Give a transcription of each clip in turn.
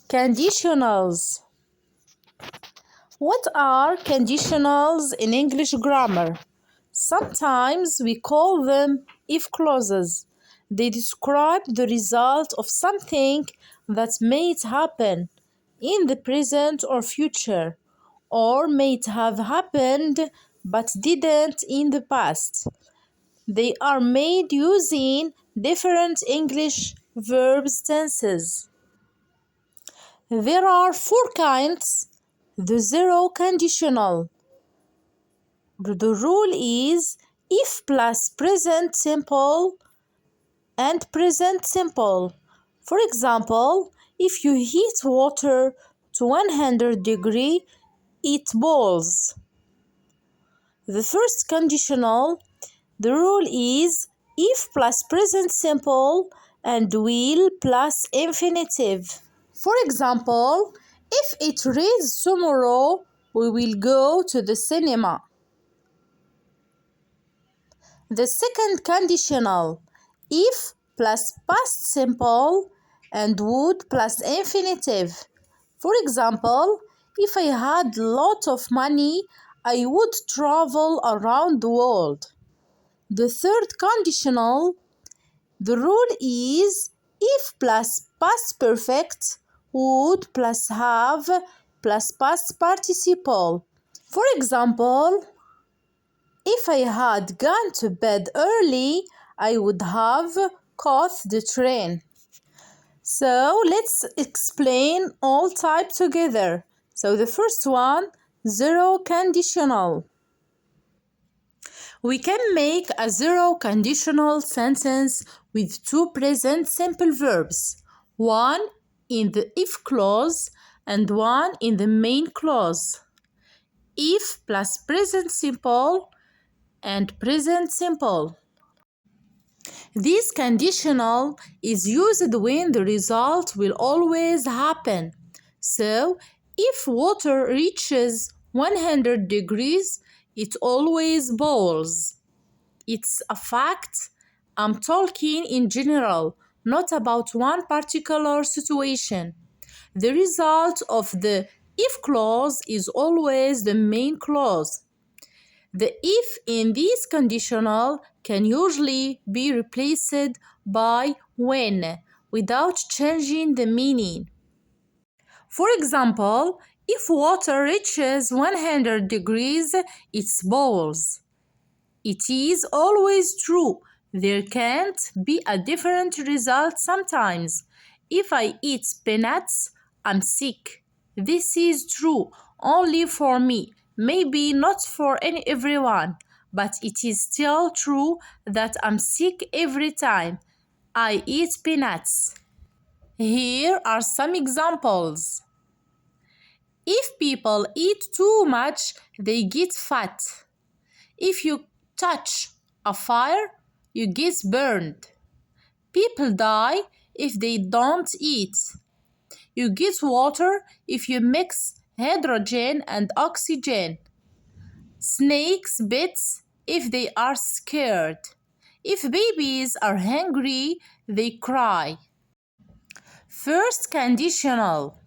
Conditionals. What are conditionals in English grammar? Sometimes we call them if clauses. They describe the result of something that may happen in the present or future, or may have happened but didn't in the past. They are made using different English verb tenses. There are four kinds. The zero conditional. The rule is if plus present simple and present simple. For example, if you heat water to 100 degrees, it boils. The first conditional, the rule is if plus present simple and will plus infinitive. For example, if it rains tomorrow, we will go to the cinema. The second conditional, if plus past simple and would plus infinitive. For example, if I had a lot of money, I would travel around the world. The third conditional, the rule is if plus past perfect, would plus have plus past participle. For example, if I had gone to bed early, I would have caught the train. So let's explain all types together. So the first one, zero conditional. We can make a zero conditional sentence with two present simple verbs, one in the if clause and one in the main clause. If plus present simple and present simple. This conditional is used when the result will always happen. So, if water reaches 100 degrees, it always boils. It's a fact. I'm talking in general, not about one particular situation. The result of the if clause is always the main clause. The if in this conditional can usually be replaced by when without changing the meaning. For example, if water reaches 100 degrees, it boils. It is always true. There can't be a different result sometimes. If I eat peanuts, I'm sick. This is true only for me. Maybe not for everyone, but it is still true that I'm sick every time I eat peanuts. Here are some examples. If people eat too much, they get fat. If you touch a fire, you get burned. People die if they don't eat. You get water if you mix hydrogen and oxygen. Snakes bite if they are scared. If babies are hungry, they cry. First conditional.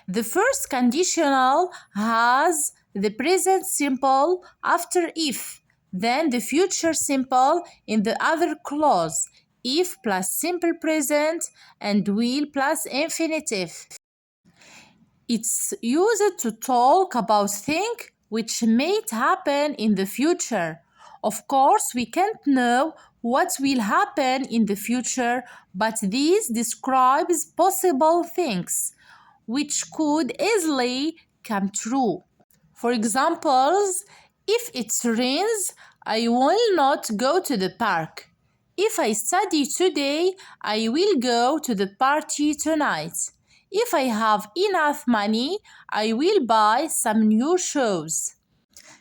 The first conditional has the present simple after if, then the future simple in the other clause, if plus simple present and will plus infinitive. It's used to talk about things which may happen in the future. Of course, we can't know what will happen in the future, but this describes possible things which could easily come true. For examples, if it rains, I will not go to the park. If I study today, I will go to the party tonight. If I have enough money, I will buy some new shoes.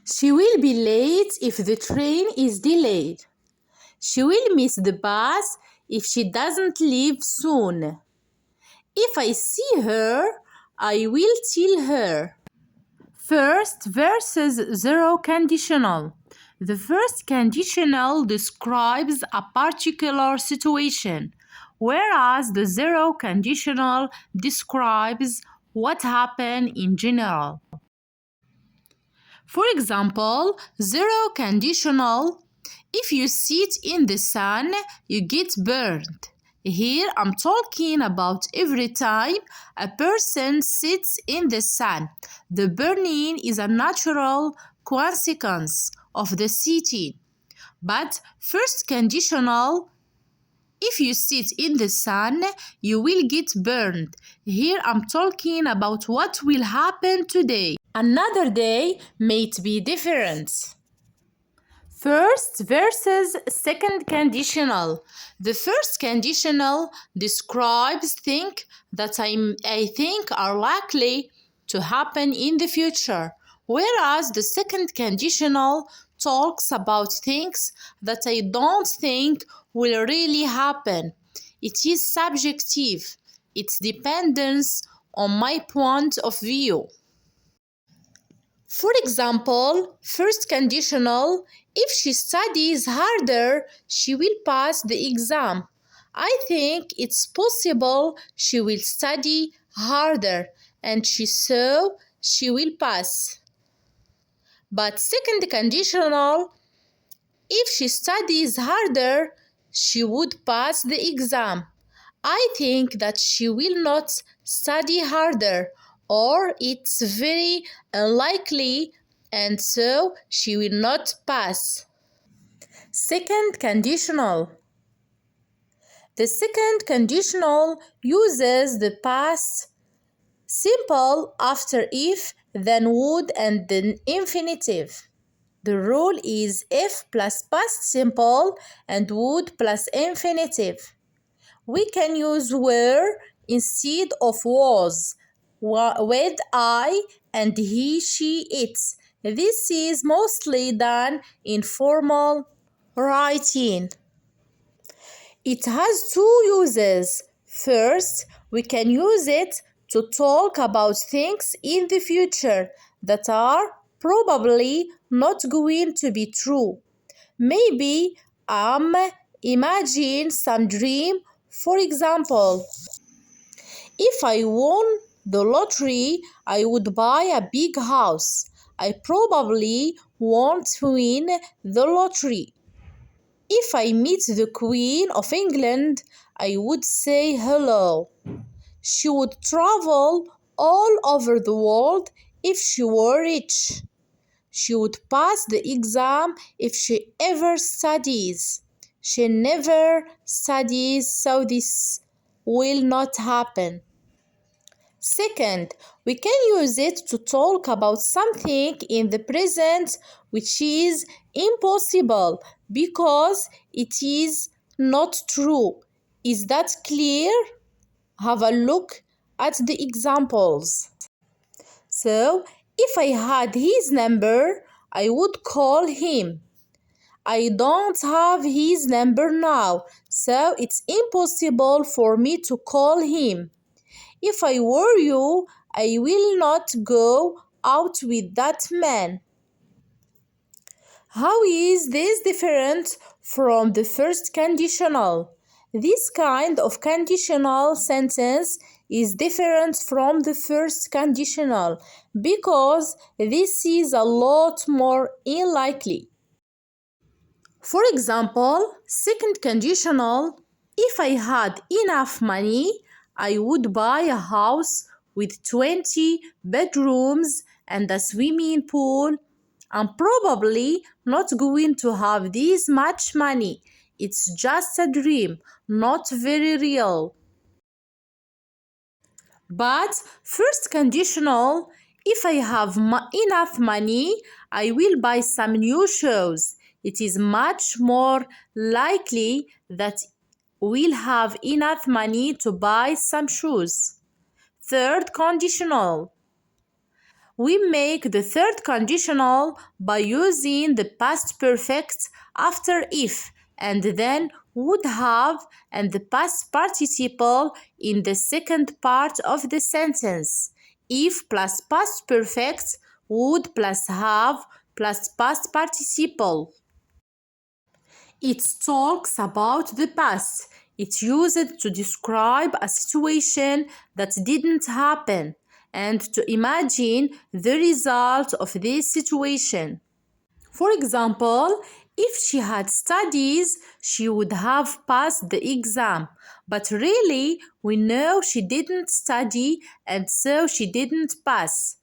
She will be late if the train is delayed. She will miss the bus if she doesn't leave soon. If I see her, I will tell her. First versus zero conditional. The first conditional describes a particular situation. whereas the zero conditional describes what happened in general. For example, zero conditional: if you sit in the sun, you get burned. Here I'm talking about every time a person sits in the sun. The burning is a natural consequence of the sitting. But first conditional: if you sit in the sun, you will get burned. Here I'm talking about what will happen today. Another day may be different. First versus second conditional. The first conditional describes things that I think are likely to happen in the future, whereas the second conditional talks about things that I don't think will really happen. It is subjective. It depends on my point of view. For example, first conditional: if she studies harder, she will pass the exam. I think it's possible she will study harder and she will pass. But second conditional: if she studies harder, she would pass the exam. I think that she will not study harder, or it's very unlikely, and so she will not pass. Second conditional. The second conditional uses the past simple after if, then would, and then infinitive. The rule is if plus past simple and would plus infinitive. We can use were instead of was, with I, and he, she, it. This is mostly done in formal writing. It has two uses. First, we can use it to talk about things in the future that are probably not going to be true. Maybe imagine some dream. For example, if I won the lottery, I would buy a big house. I probably won't win the lottery. If I meet the Queen of England, I would say hello. She would travel all over the world if she were rich. She would pass the exam if she ever studies. She never studies, so this will not happen. Second, we can use it to talk about something in the present which is impossible because it is not true. Is that clear? Have a look at the examples. So, if I had his number, I would call him. I don't have his number now, so it's impossible for me to call him. If I were you, I will not go out with that man. How is this different from the first conditional? This kind of conditional sentence is different from the first conditional because this is a lot more unlikely. For example, second conditional: if I had enough money, I would buy a house with 20 bedrooms and a swimming pool. I'm probably not going to have this much money. It's just a dream, not very real. But first conditional: if I have enough money, I will buy some new shoes. It is much more likely that we'll have enough money to buy some shoes. Third conditional: we make the third conditional by using the past perfect after if, and then would have and the past participle in the second part of the sentence. If plus past perfect, would plus have plus past participle. It talks about the past. It's used to describe a situation that didn't happen and to imagine the result of this situation. For example, if she had studies, she would have passed the exam. But really, we know she didn't study and so she didn't pass.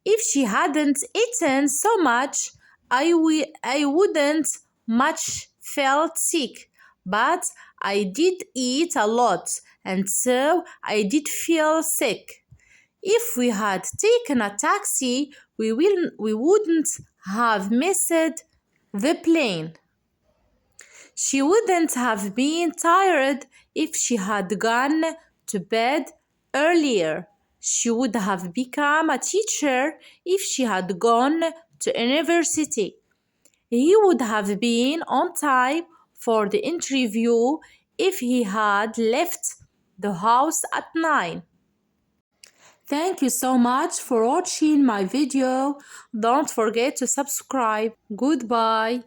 If she hadn't eaten so much, I wouldn't much felt sick. But I did eat a lot and so I did feel sick. If we had taken a taxi, we wouldn't have missed the plane. She wouldn't have been tired if she had gone to bed earlier. She would have become a teacher if she had gone to university. He would have been on time for the interview if he had left the house at 9. Thank you so much for watching my video. Don't forget to subscribe. Goodbye.